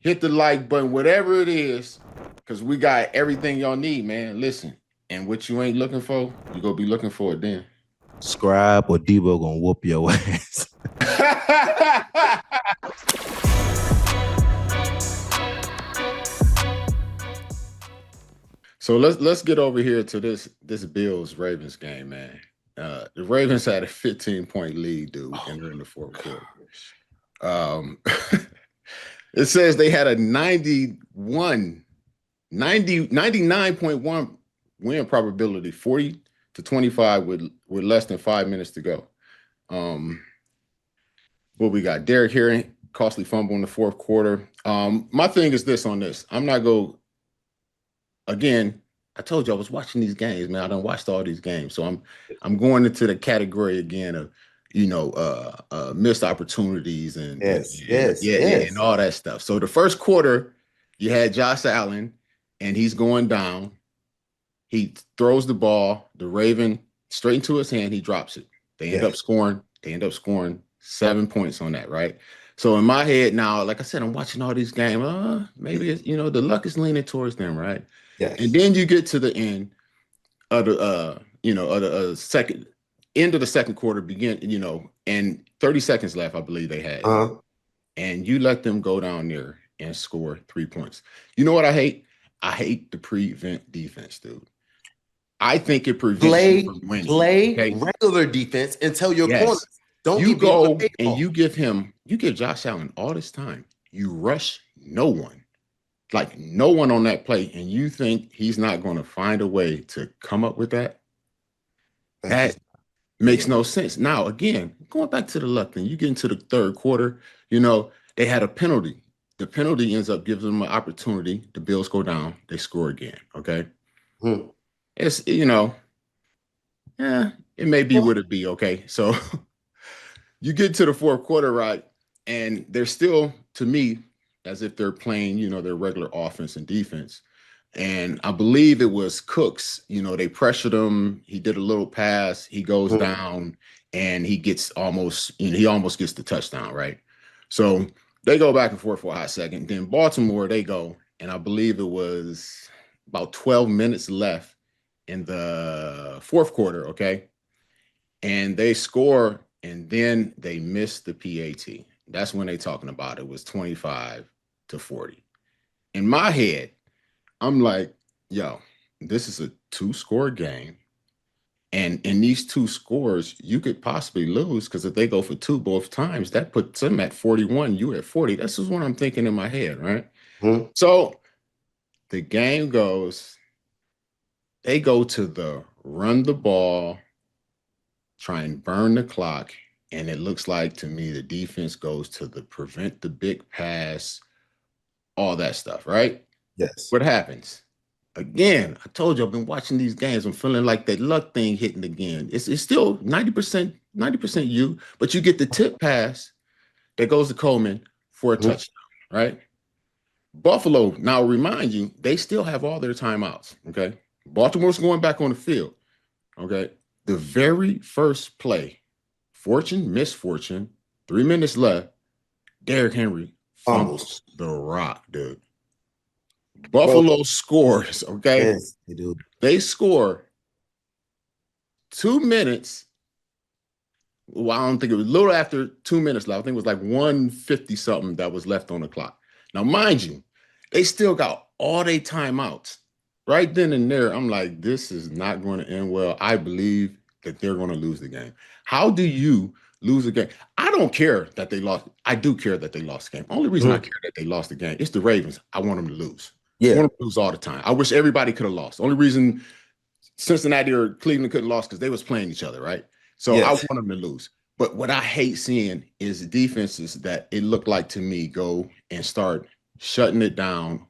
hit the like button, whatever it is, because we got everything y'all need, man. Listen, and what you ain't looking for, you gonna be looking for it then. Scribe or Deebo gonna whoop your ass. So let's get over here to this Bills Ravens game, man. The Ravens had a 15-point lead, dude, entering the fourth quarter. Um, it says they had a 99.1 win probability, 40-25 with less than 5 minutes to go. What we got? Derrick Henry, costly fumble in the fourth quarter. My thing is this on this. I'm not go again. I told you I was watching these games, man. I done watched all these games. So I'm going into the category again of, missed opportunities and, Yes, and, and yes, yeah, yeah, and yes. all that stuff. So the first quarter, you had Josh Allen and he's going down. He throws the ball, the Raven straight into his hand, he drops it. They end up Yes. scoring. They end up scoring 7 points on that, right? So in my head now, like I said, I'm watching all these games. Maybe it's, the luck is leaning towards them, right? And Yes. then you get to the end of the second end of the second quarter begin, and 30 seconds left, I believe they had. Uh-huh. And you let them go down there and score 3 points. You know what I hate? I hate the prevent defense, dude. I think it prevents you Play, from winning. play Okay. regular defense and tell your Yes. corners, don't You get beat on the go and baseball. you give Josh Allen all this time. You rush no one, like no one on that play, and you think he's not going to find a way to come up with that? That's That just makes yeah. no sense. Now, again, going back to the luck thing, you get into the third quarter, they had a penalty. The penalty ends up giving them an opportunity. The Bills go down, they score again. Okay. Hmm. It's, yeah, it may be what it be. Okay. So you get to the fourth quarter, right? And they're still, to me, as if they're playing, their regular offense and defense. And I believe it was Cooks, they pressured him. He did a little pass. He goes Hmm. down and he almost gets the touchdown, right? So they go back and forth for a hot second. Then Baltimore, they go, and I believe it was about 12 minutes left in the fourth quarter, okay? And they score, and then they miss the PAT. That's when they talking about it was 25-40. In my head, I'm like, yo, this is a two-score game. And in these two scores, you could possibly lose because if they go for two both times, that puts them at 41, you at 40. This is what I'm thinking in my head, right? Hmm. So the game goes, they go to the run the ball, try and burn the clock. And it looks like to me the defense goes to the prevent the big pass, all that stuff, right? Yes. What happens? Again, I told you I've been watching these games. I'm feeling like that luck thing hitting again. It's still 90% you, but you get the tip pass that goes to Coleman for a Hmm. touchdown, right? Buffalo, now remind you, they still have all their timeouts. Okay. Baltimore's going back on the field. Okay. The very first play, fortune, misfortune, 3 minutes left, Derrick Henry Fumbles. fumbles the rock, dude. Bro, Buffalo scores. Okay. yes, they do. They score 2 minutes. Well, I don't think it was a little after 2 minutes left. I think it was like 150 something that was left on the clock. Now, mind you, they still got all their timeouts. Right then and there, I'm like, this is not going to end well. I believe that they're going to lose the game. How do you lose a game? I don't care that they lost. I do care that they lost the game. Only reason I Hmm. care that they lost the game is the Ravens. I want them to lose. I Yeah. want them to lose all the time. I wish everybody could have lost. Only reason Cincinnati or Cleveland couldn't lose because they was playing each other, right? So I Yes. want them to lose. But what I hate seeing is defenses that it looked like to me go and start shutting it down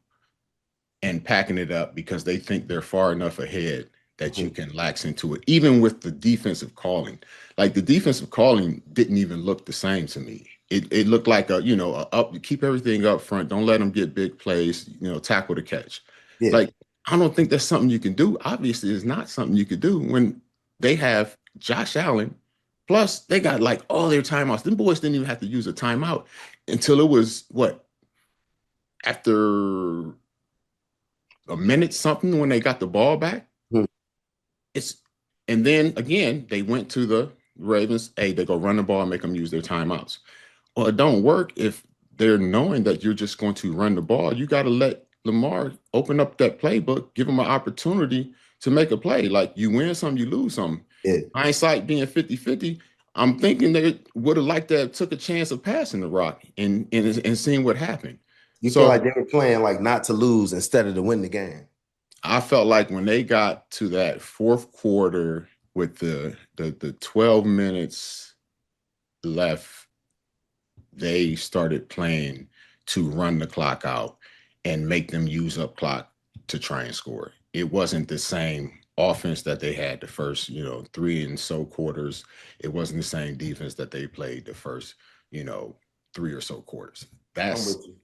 and packing it up because they think they're far enough ahead that you Hmm. can lax into it, even with the defensive calling. Like the defensive calling didn't even look the same to me. It looked like up, keep everything up front. Don't let them get big plays, tackle the catch. Yeah. Like, I don't think that's something you can do. Obviously, it's not something you could do when they have Josh Allen. Plus, they got like all their timeouts. Them boys didn't even have to use a timeout until it was what? after a minute something when they got the ball back. Mhm. It's and then again they went to the Ravens. Hey, they go run the ball and make them use their timeouts. Well, it don't work if they're knowing that you're just going to run the ball. You got to let Lamar open up that playbook, give him an opportunity to make a play. Like you win some, you lose some. Yeah. Hindsight being 50-50, I'm thinking they would have liked to have took a chance of passing the rock and seeing what happened. You feel like So they were playing like not to lose instead of to win the game. I felt like when they got to that fourth quarter with the 12 minutes left, they started playing to run the clock out and make them use up clock to try and score. It wasn't the same offense that they had the first, three and so quarters. It wasn't the same defense that they played the first, you know, three or so quarters. I'm That's with you.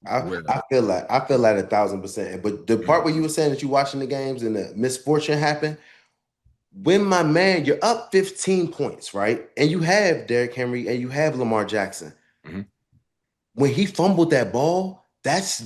I, where I feel like 1,000%. But the part where you were saying that you watching the games and the misfortune happened, when my man, you're up 15 points, right? And you have Derrick Henry and you have Lamar Jackson. Mhm. When he fumbled that ball, that's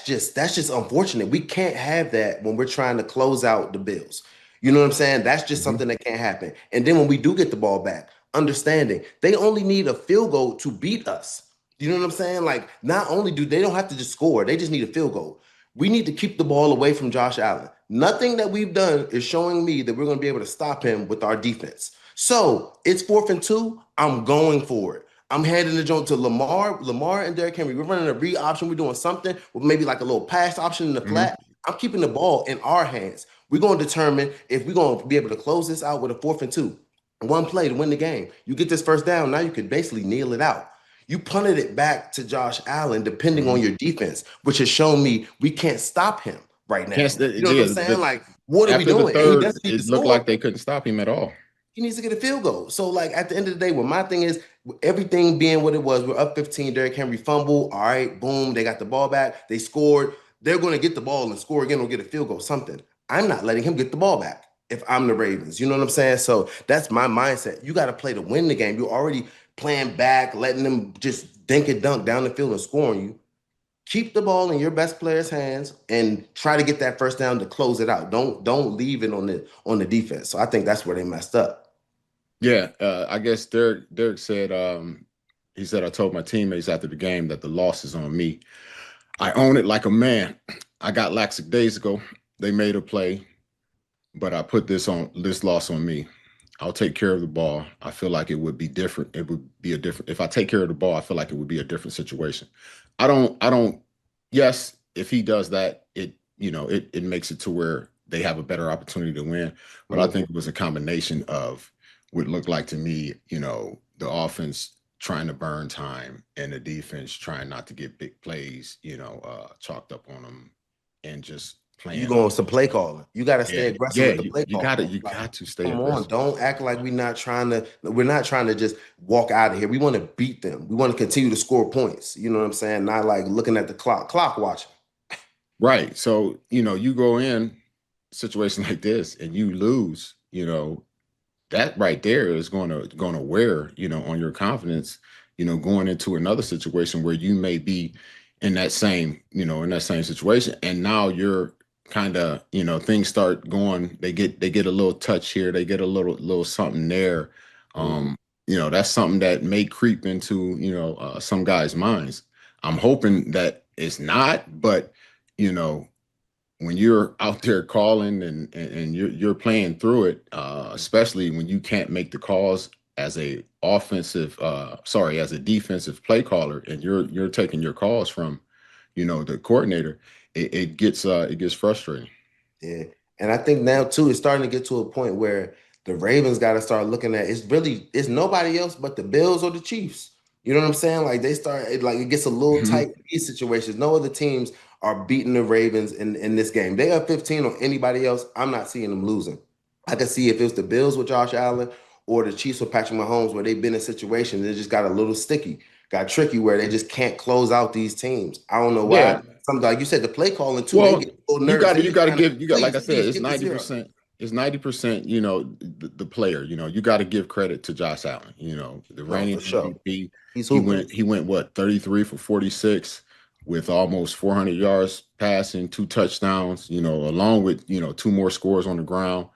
just unfortunate. We can't have that when we're trying to close out the Bills. You know what I'm saying? That's just Mhm. something that can't happen. And then when we do get the ball back, understanding they only need a field goal to beat us. You know what I'm saying? Like, not only do they don't have to just score, they just need a field goal. We need to keep the ball away from Josh Allen. Nothing that we've done is showing me that we're going to be able to stop him with our defense. So it's 4th and 2. I'm going for it. I'm heading the joint to Lamar and Derrick Henry. We're running a read option. We're doing something with maybe like a little pass option in the Mhm. flat. I'm keeping the ball in our hands. We're going to determine if we're going to be able to close this out with a 4th and 2. One play to win the game. You get this first down. Now you can basically kneel it out. You punted it back to Josh Allen, depending on Mhm. your defense, which has shown me we can't stop him right Can't now. You know what I'm yeah, saying? Like, what are we after the doing? And he third, doesn't need to it looked like score. they couldn't stop him at all. He needs to get a field goal. So, like at the end of the day, what my thing is, everything being what it was, we're up 15. Derrick Henry fumble. All right, boom, they got the ball back. They scored. They're going to get the ball and score again or get a field goal, something. I'm not letting him get the ball back if I'm the Ravens. You know what I'm saying? So that's my mindset. You got to play to win the game. You're already playing back, letting them just dink and dunk down the field and scoring you. Keep the ball in your best player's hands and try to get that first down to close it out. Don't leave it on the defense. So I think that's where they messed up. Yeah, I guess Derek said he said I told my teammates after the game that the loss is on me. I own it like a man. I got lackadaisical. They made a play, but I put this loss on me. I'll take care of the ball. I feel like it would be different. It would be a different if I take care of the ball, I feel like it would be a different situation. I don't yes, if he does that, it makes it to where they have a better opportunity to win. But I Mhm. think it was a combination of what looked like to me, the offense trying to burn time and the defense trying not to get big plays, chalked up on them and just You playing. going some play calling. You got to Yeah, stay aggressive yeah, with the you play you got to calling. you Like, got to stay come on, aggressive. don't act like we're not trying to just walk out of here. We want to beat them. We want to continue to score points. You know what I'm saying? Not like looking at the clock watching. Right. So, you go in a situation like this and you lose, that right there is going to wear, on your confidence, going into another situation where you may be in that same situation. And now you're kind of, things start going, they get a little touch here, they get a little something there. Mhm. Um, that's something that may creep into, some guys' minds. I'm hoping that it's not, but you know, when you're out there calling and you're playing through it, especially when you can't make the calls as a defensive play caller, and you're taking your calls from, the coordinator, it gets frustrating. Yeah. And I think now too, it's starting to get to a point where the Ravens got to start looking at it's nobody else but the Bills or the Chiefs. You know what I'm saying? Like it gets a little Mhm. tight in these situations. No other teams are beating the Ravens in this game. They have 15 on anybody else. I'm not seeing them losing. I could see if it was the Bills with Josh Allen or the Chiefs with Patrick Mahomes, where they've been in situations that just got a little sticky, got tricky, where they just can't close out these teams. I don't know why. Yeah. Something like you said, the play calling too, they Well, get a little you nervous. got to They you just got to trying to give you got like I please, said, please it's get the ninety zero. percent. It's 90%. The player. You got to give credit to Josh Allen. The No, reigning for sure. MVP. He's He hooping. went. He went what 33 for 46 with almost 400 yards passing, 2 touchdowns, along with, two more scores on the ground,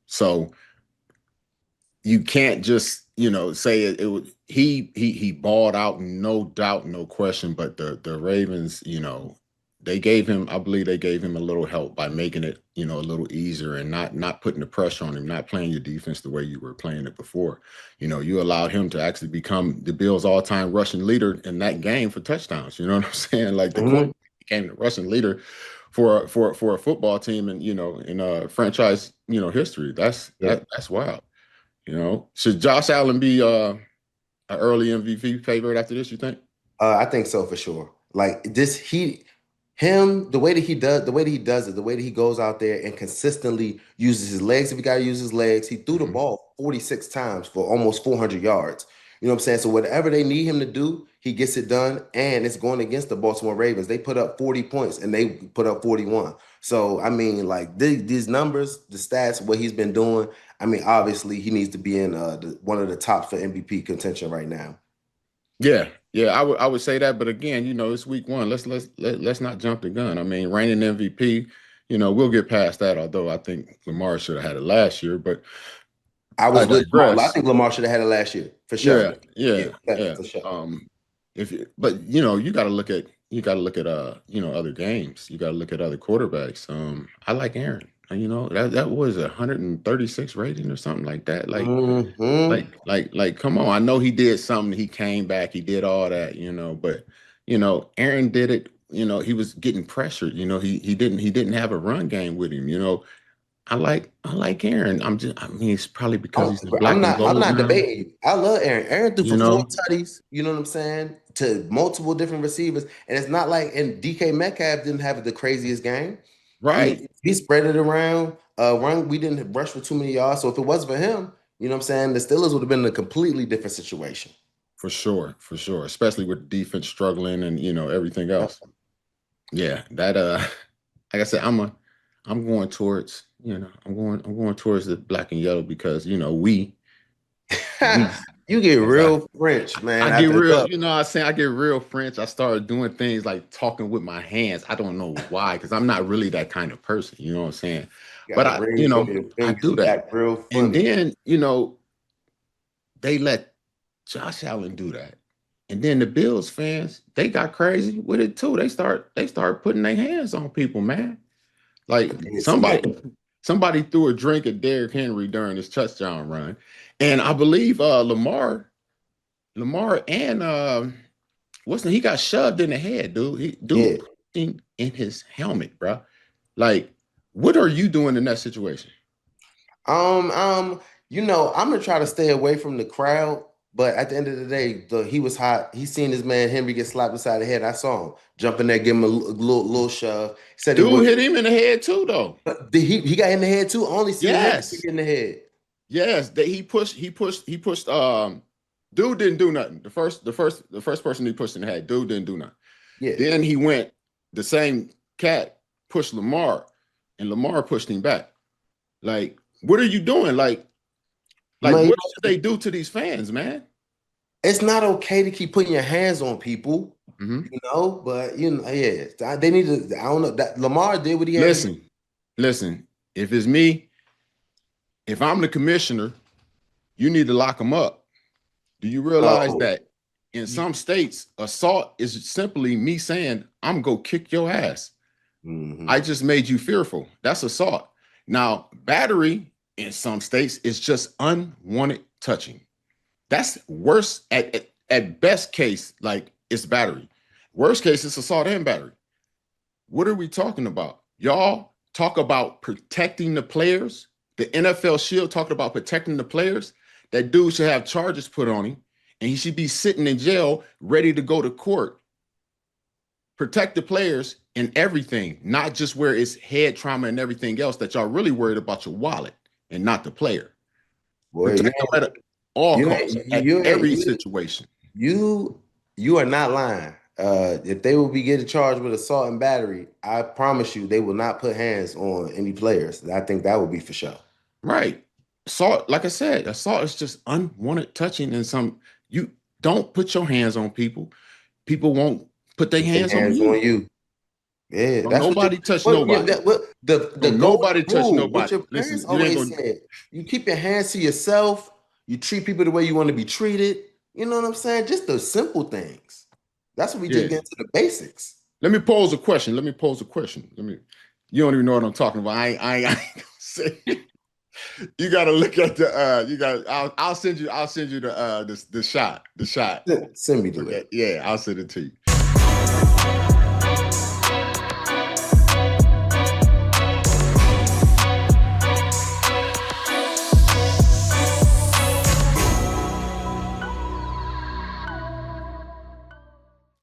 So you can't just, say it would he balled out, no doubt, no question. But the Ravens, they gave him, I believe they gave him a little help by making it, a little easier and not putting the pressure on him, not playing your defense the way you were playing it before. You allowed him to actually become the Bills' all-time rushing leader in that game for touchdowns. You know what I'm saying? Like the quarterback Mhm. became the rushing leader for a football team, and in franchise history. Yeah. That's wild. Should Josh Allen be an early MVP favorite after this, you think? I think so for sure. Like this, him, the way that he goes out there and consistently uses his legs. If he got to use his legs, he threw the Mhm. ball 46 times for almost 400 yards. You know what I'm saying? So whatever they need him to do, he gets it done. And it's going against the Baltimore Ravens. They put up 40 points and they put up 41. So I mean, like these numbers, the stats, what he's been doing. I mean, obviously he needs to be in one of the top for MVP contention right now. Yeah, yeah, I would say that, but again, it's week one. Let's not jump the gun. I mean, reigning MVP, we'll get past that. Although I think Lamar should have had it last year, but I I was with Lamar. I digress. think Lamar should have had it last year for sure. Yeah, Yeah, yeah, yeah. for sure. If you, but you got to look at other games. You got to look at other quarterbacks. I like Aaron. That was 136 rating or something like that. Hmm. Come on. I know he did something. He came back. He did all that. But Aaron did it. He was getting pressured. He didn't have a run game with him. I like Aaron. I mean, it's probably because I'm, he's in I'm black and not. I'm gold not now. debating you. I love Aaron. Aaron threw You for four know, tutties. You know what I'm saying? To multiple different receivers, and it's not like and DK Metcalf didn't have the craziest game. You know, right? he spread it around. Run. We didn't rush for too many yards. So if it wasn't for him, you know what I'm saying, the Steelers would have been in a completely different situation. For sure, for sure. Especially with defense struggling and everything Yep. else. Yeah, that like I said, I'm going towards, I'm going towards the black and yellow because we You get as I real French, I man. get After real, look, I say I get real French. I started doing things like talking with my hands. I don't know why, because I'm not really that kind of person, you know what I'm saying? you But got rings on your I fingers. do You that. act real And funny. then, they let Josh Allen do that. And then the Bills fans, they got crazy with it too. They start putting their hands on people, man. Like They did too much. somebody threw a drink at Derrick Henry during his touchdown run. And I believe Lamar and he got shoved in the head, dude. Dude Yeah. put him in his helmet, bro. Like, what are you doing in that situation? Um, um, I'm gonna try to stay away from the crowd, but at the end of the day, he was hot. He seen his man Henry get slapped inside the head. I saw him jump in there, give him a little shove. Said it Dude would, hit him in the head too, though. but he got in the head too. I only seen Henry Yes. get in the head. Yes, he pushed. Dude didn't do nothing. The first person he pushed in the head, dude didn't do nothing. Yeah, Then he went, the same cat pushed Lamar, and Lamar pushed him back. Like, what are you doing? Like man, what should they do to these fans, man? it's not okay to keep putting your hands on people, Mhm. But yeah, they need to. I don't know that Lamar did what he had to do. Listen, listen. If it's me, if I'm the commissioner, you need to lock them up. Do you realize No. that in some states, assault is simply me saying, I'm gonna go kick your ass. I Mhm. just made you fearful. That's assault. Now, battery in some states is just unwanted touching. That's worse at best case, like it's battery. Worst case, it's assault and battery. What are we talking about? Y'all talk about protecting the players. The NFL Shield talked about protecting the players. That dude should have charges put on him, and he should be sitting in jail, ready to go to court. Protect the players and everything, not just where it's head trauma and everything else that y'all really worried about your wallet and not the player. Boy, Protect them at all you costs, ain't at you ain't every you situation. you you are not lying. If they will be getting charged with assault and battery, I promise you they will not put hands on any players. I think that would be for sure. Right. Assault, like I said, assault is just unwanted touching and some you don't put your hands on people. People won't put their Put their hands on hands on you. you. Yeah, Don't that's what nobody touch what yeah, nobody. what the Don't golden nobody touch rule, what nobody. your parents Listen, you ain't always gonna. said. You keep your hands to yourself, you treat people the way you want to be treated. You know what I'm saying? Just the simple things. That's what we just Yeah. get into the basics. Let me pose a question. Let me pose a question. Let me. You don't even know what I'm talking about. I ain't gonna say. You got to look at the. You got. I'll send you. I'll send you the. The shot. The shot. Send me the link. Okay. Yeah. I'll send it to you.